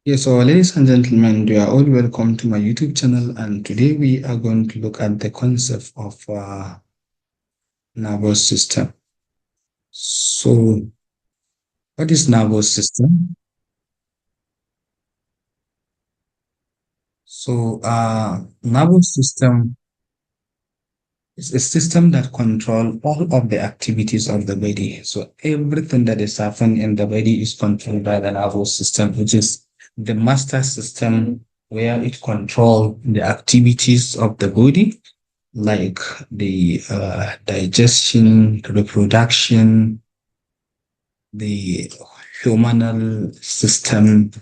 Yes, so ladies and gentlemen, you are all welcome to my YouTube channel, and today we are going to look at the concept of nervous system. So, what is nervous system? Nervous system is a system that control all of the activities of the body. So, everything that is happening in the body is controlled by the nervous system, which is the master system where it control the activities of the body like the digestion, reproduction, the hormonal system,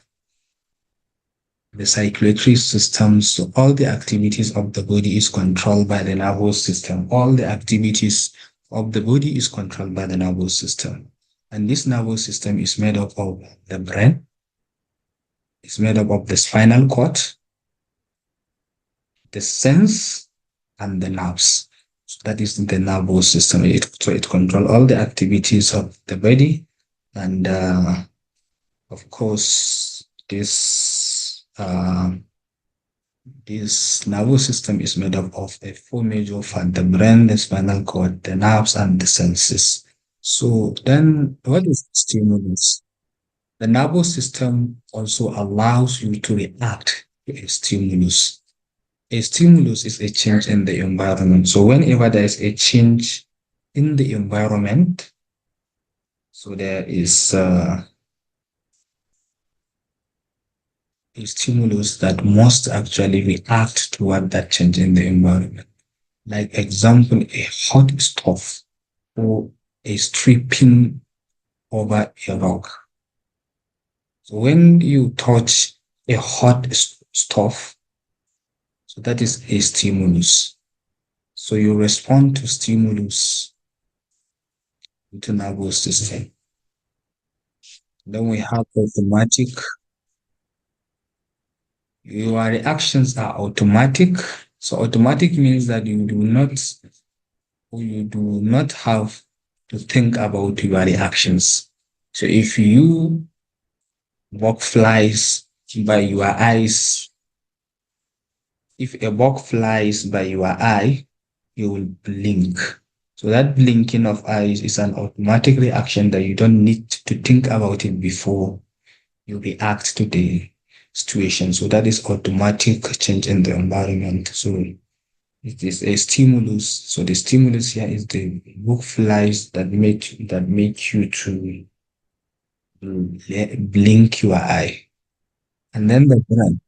the circulatory system. So all the activities of the body is controlled by the nervous system. All the activities of the body is controlled by the nervous system. And this nervous system is made up of the brain, it's made up of the spinal cord, the sense, and the nerves. So that is the nervous system. So it controls all the activities of the body, and of course, this nervous system is made up of a four major parts: the brain, the spinal cord, the nerves, and the senses. So then, what is stimulus? The nervous system also allows you to react to a stimulus. A stimulus is a change in the environment. So whenever there is a change in the environment, so there is a stimulus that must actually react toward that change in the environment. Like example, a hot stove or a stripping over a rock. So when you touch a hot stove, so that is a stimulus. So you respond to stimulus with the nervous system. Then we have automatic. Your reactions are automatic. So automatic means that you do not have to think about your reactions. So if you bug flies by your eyes, if a bug flies by your eye, you will blink. So that blinking of eyes is an automatic reaction that you don't need to think about it before you react to the situation. So that is automatic change in the environment. So it is a stimulus. So the stimulus here is the book flies that make you to blink your eye. And then the brain,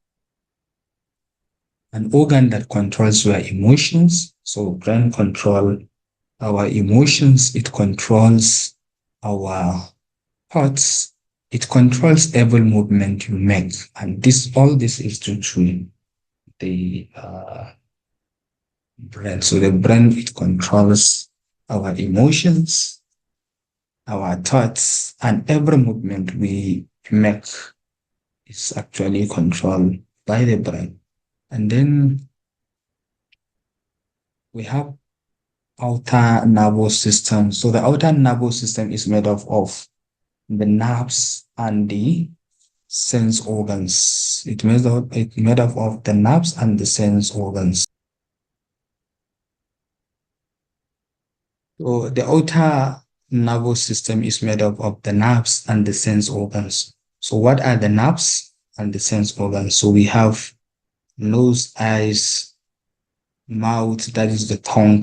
an organ that controls your emotions. So brain control our emotions, it controls our thoughts, it controls every movement you make. And all this is due to the brain. So the brain, it controls our emotions, our thoughts, and every movement we make is actually controlled by the brain. And then we have outer nervous system. So the outer nervous system is made up of the nerves and the sense organs. It made up of the nerves and the sense organs. So the outer nervous system is made up of the nerves and the sense organs. So what are the nerves and the sense organs? So we have nose, eyes, mouth, that is the tongue,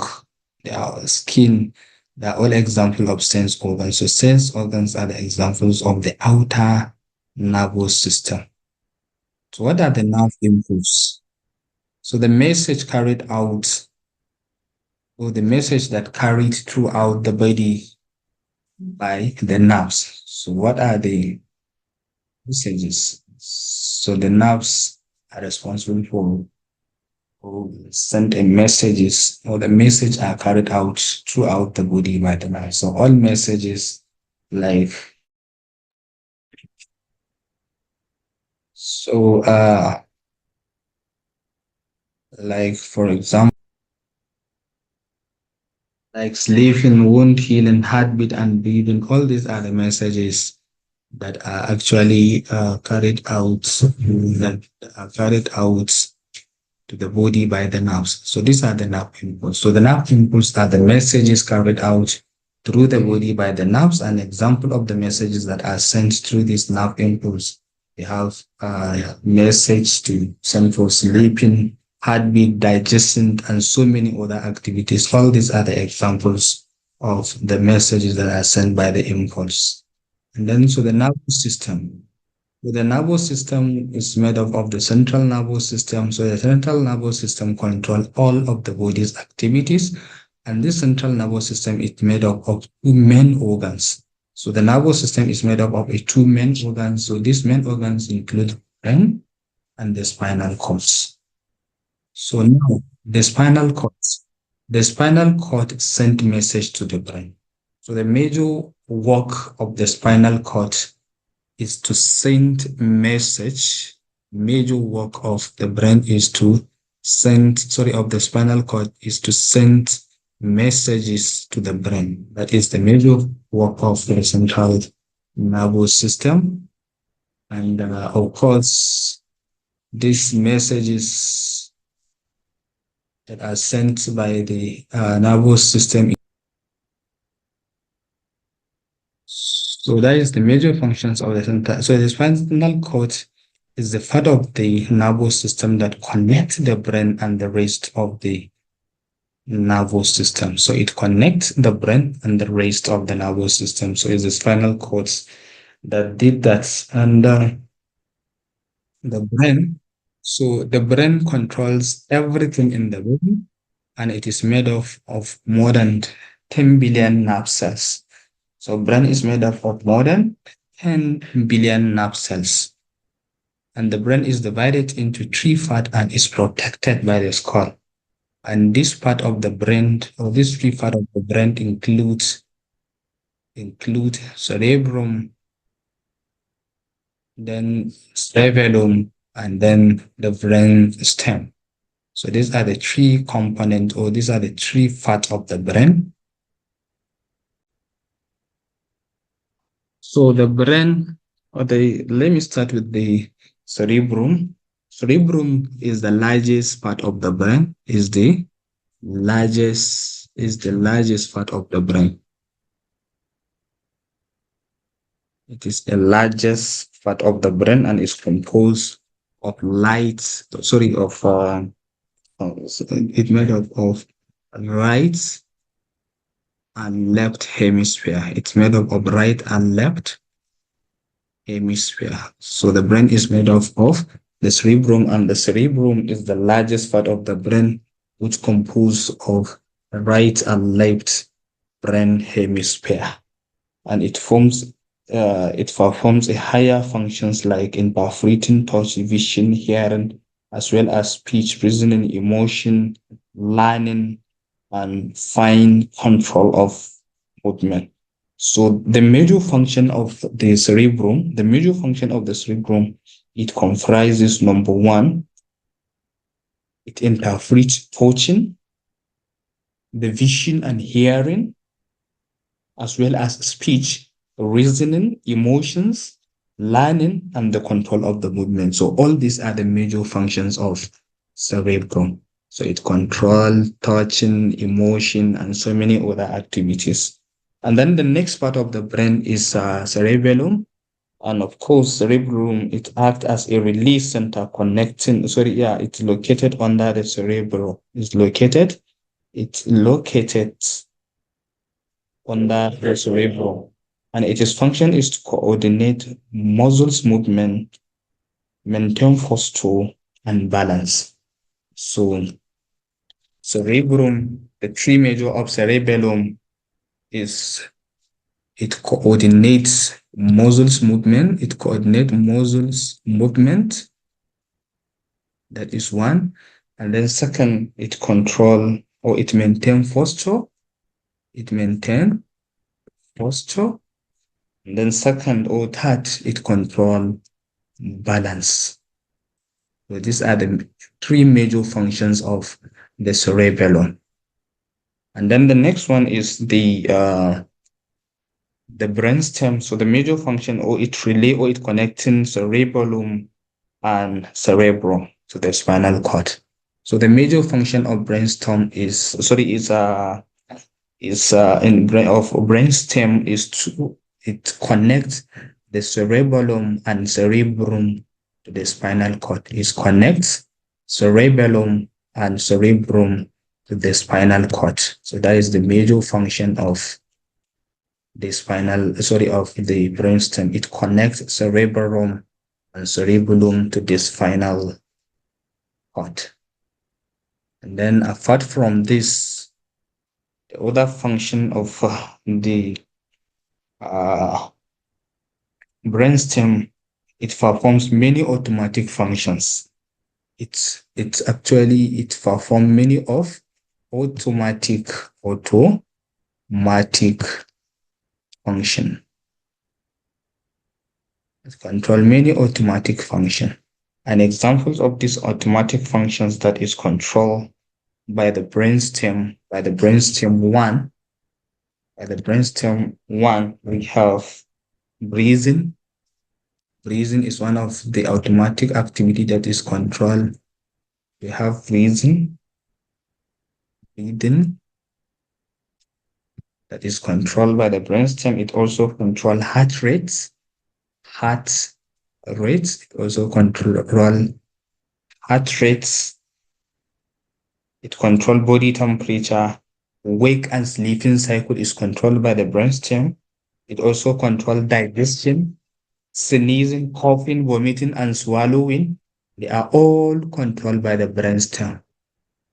the skin. They are all examples of sense organs. So sense organs are the examples of the outer nervous system. So what are the nerve impulses? So the message carried out, or the message that carried throughout the body by the nerves. So what are the messages? So the nerves are responsible for send a messages, or the message are carried out throughout the body by the nerves. So all messages like so like for example, like sleeping, wound healing, heartbeat, and breathing. All these are the messages that are actually carried out to the body by the nerves. So these are the nerve impulse. So the nerve impulse are the messages carried out through the body by the nerves. An example of the messages that are sent through this nerve impulse, we have a message to send for sleeping, heartbeat, digestion, and so many other activities. All these are the examples of the messages that are sent by the impulse. And then so the nervous system. So the nervous system is made up of the central nervous system. So the central nervous system controls all of the body's activities. And this central nervous system is made up of two main organs. So the nervous system is made up of two main organs. So these main organs include brain and the spinal cords. So now the spinal cord. The spinal cord sent message to the brain. So the major work of the spinal cord is to send message. Major work of the brain is to of the spinal cord is to send messages to the brain. That is the major work of the central nervous system. And of course, these messages that are sent by the nervous system. So that is the major functions of the center. So the spinal cord is the part of the nervous system that connects the brain and the rest of the nervous system. So it connects the brain and the rest of the nervous system. So it's the spinal cords that did that. And the brain, so the brain controls everything in the body, and it is made of more than 10 billion nerve cells. So brain is made up of more than 10 billion nerve cells. And the brain is divided into three parts and is protected by the skull. And this part of the brain, or this three part of the brain include cerebrum, then cerebellum, and then the brain stem. So these are the three components, or these are the three parts of the brain. So the brain, let me start with the cerebrum. Cerebrum is the largest part of the brain, is the largest part of the brain. It is the largest part of the brain and is composed of it's made up of right and left hemisphere. It's made up of right and left hemisphere. So the brain is made up of the cerebrum, and the cerebrum is the largest part of the brain, which composed of right and left brain hemisphere. And it performs a higher functions like interpreting, touch, vision, hearing, as well as speech, reasoning, emotion, learning, and fine control of movement. So the major function of the cerebrum, it comprises number one, it interprets touching, the vision and hearing, as well as speech, reasoning, emotions, learning, and the control of the movement. So all these are the major functions of cerebrum. So it controls touching, emotion, and so many other activities. And then the next part of the brain is cerebellum. And of course, cerebellum, it acts as a release center it's located under the cerebellum. It's located under the cerebellum. And its function is to coordinate muscles movement, maintain posture, and balance. So cerebrum, the three major of cerebellum is it coordinates muscles movement. That is one. And then second, it control or it maintain posture. And then second or third, it control balance. So these are the three major functions of the cerebellum. And then the next one is the the brainstem. So the major function, or it relay, or it connecting cerebellum and cerebrum to the spinal cord. So the major function of brainstem is in brain of brainstem is to it connects the cerebellum and cerebrum to the spinal cord. It connects cerebellum and cerebrum to the spinal cord. So that is the major function of of the brainstem. It connects cerebellum and cerebellum to the spinal cord. And then apart from this, the other function of the uh, brainstem, it performs many automatic functions. It performs many of automatic automatic function. It control many automatic function. And examples of these automatic functions that is controlled by the brainstem one, we have breathing. Breathing is one of the automatic activity that is controlled. We have breathing that is controlled by the brainstem. It also control heart rates. It also control heart rates. It control body temperature. Wake and sleeping cycle is controlled by the brainstem. It also control digestion, sneezing, coughing, vomiting, and swallowing. They are all controlled by the brainstem.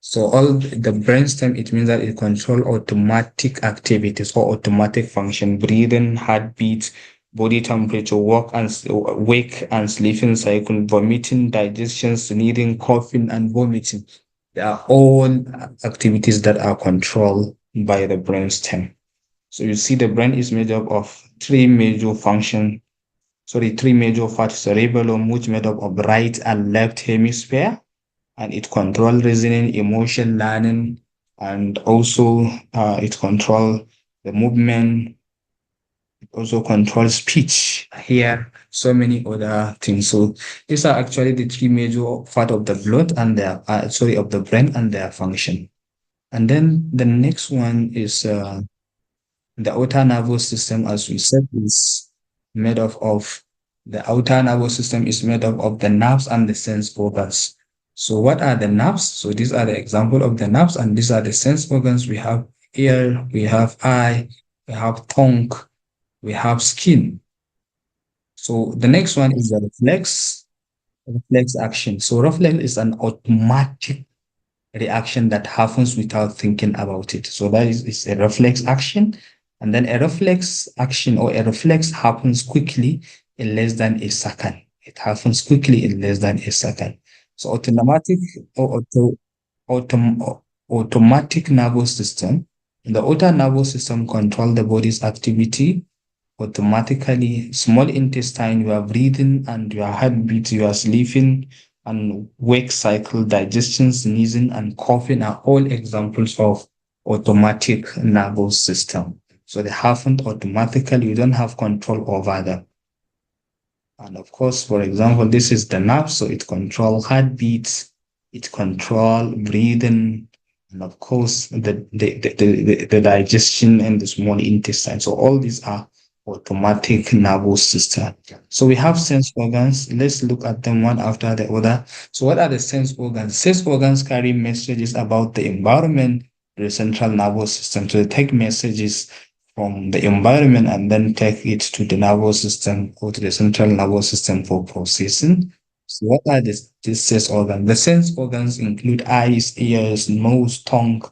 So all the brainstem, it means that it controls automatic activities or automatic function, breathing, heartbeat, body temperature, wake and sleeping cycle, vomiting, digestion, sneezing, coughing, and vomiting. They are all activities that are controlled by the brainstem. So you see the brain is made up of three major parts: cerebellum, which made up of right and left hemisphere, and it control reasoning, emotion, learning, and also it control the movement. It also controls speech, here, so many other things. So these are actually the three major part of the blood and their of the brain and their function. And then the next one is the outer nervous system, as we said, is made up of the outer nervous system is made up of the nerves and the sense organs. So what are the nerves? So these are the example of the nerves, and these are the sense organs. We have ear, we have eye, we have tongue, we have skin. So the next one is the reflex action. So reflex is an automatic reaction that happens without thinking about it. So that is a reflex action. And then a reflex action or a reflex happens quickly in less than a second. It happens quickly in less than a second. So automatic nervous system. The outer nervous system control the body's activity automatically. Small intestine, you are breathing and your heartbeat, you are sleeping, and wake cycle, digestion, sneezing, and coughing are all examples of automatic nervous system. So they happen automatically. You don't have control over them. And of course, for example, this is the nerve, so it control heartbeats, it control breathing, and of course, the digestion and the small intestine. So all these are automatic nervous system. So we have sense organs. Let's look at them one after the other. So what are the sense organs? Sense organs carry messages about the environment, the central nervous system. So they take messages from the environment and then take it to the nervous system or to the central nervous system for processing. So what are these sense organs? The sense organs include eyes, ears, nose, tongue,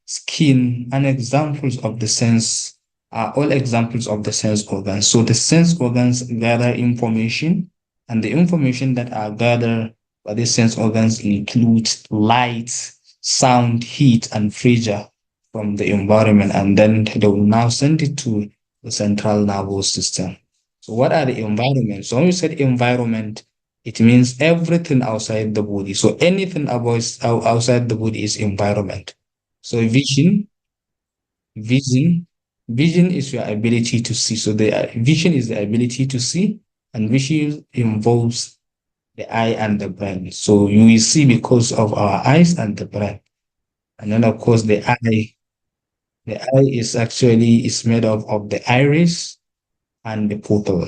skin, and examples of the sense are all examples of the sense organs. So the sense organs gather information, and the information that are gathered by the sense organs include light, sound, heat, and pressure from the environment, and then they will now send it to the central nervous system. So what are the environments? So when we said environment, it means everything outside the body. So anything outside the body is environment. So vision, Vision is your ability to see. So the vision is the ability to see, and vision involves the eye and the brain. So you will see because of our eyes and the brain. And then of course the eye is made up of the iris and the pupil.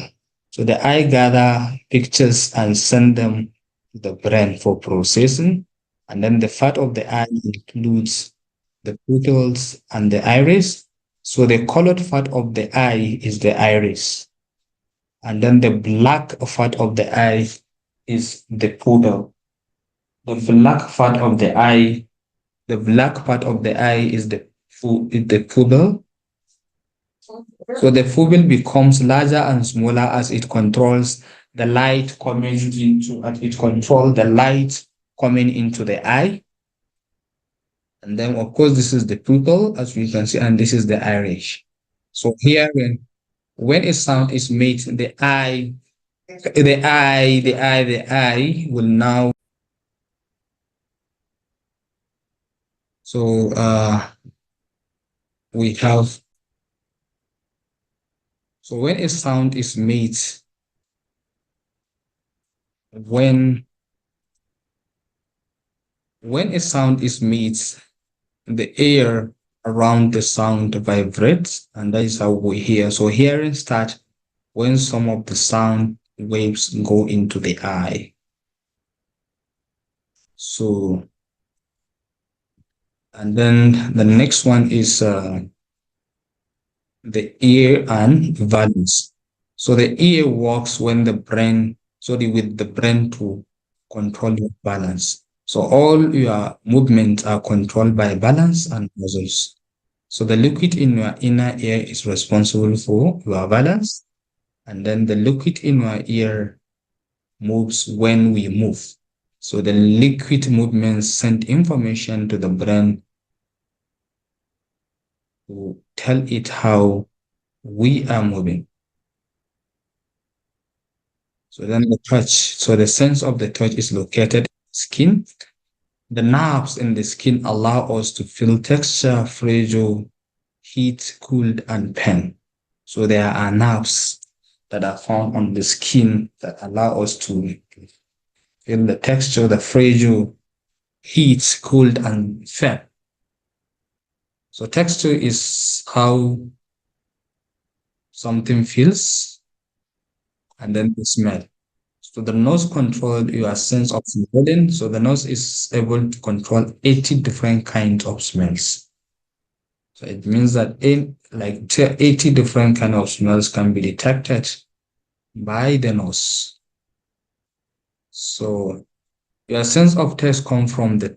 So the eye gather pictures and send them to the brain for processing. And then the fat of the eye includes the pupils and the iris. So the colored fat of the eye is the iris. And then the black fat of the eye is the pupil. The black fat of the eye, the black part of the eye is the pupil. So the pupil becomes larger and smaller as it controls the light coming into, as it controls the light coming into the eye. And then of course this is the pupil as we can see, and this is the iris. So here when a sound is made, the eye will now. So we have, so when a sound is made, when a sound is made, the air around the sound vibrates, and that is how we hear. So hearing starts when some of the sound waves go into the eye. So, and then the next one is the ear and valence. So the ear works when the brain, with the brain to control your balance. So all your movements are controlled by balance and muscles. So the liquid in your inner ear is responsible for your balance, and then the liquid in your ear moves when we move. So the liquid movements send information to the brain to tell it how we are moving. So then the touch. So the sense of the touch is located in the skin. The nerves in the skin allow us to feel texture, pressure, heat, cold, and pain. So there are nerves that are found on the skin that allow us to feel the texture, the pressure, heat, cold, and pain. So texture is how something feels, and then the smell. So the nose controls your sense of smelling. So the nose is able to control 80 different kinds of smells. So it means that 80 different kinds of smells can be detected by the nose. So your sense of taste comes from the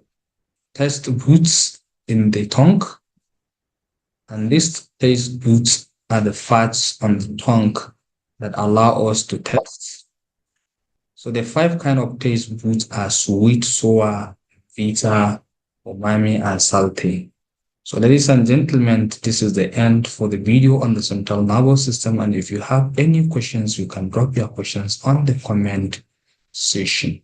taste buds in the tongue. And these taste buds are the fats on the tongue that allow us to taste. So the 5 kind of taste buds are sweet, sour, bitter, umami, and salty. So ladies and gentlemen, this is the end for the video on the central nervous system. And if you have any questions, you can drop your questions on the comment section.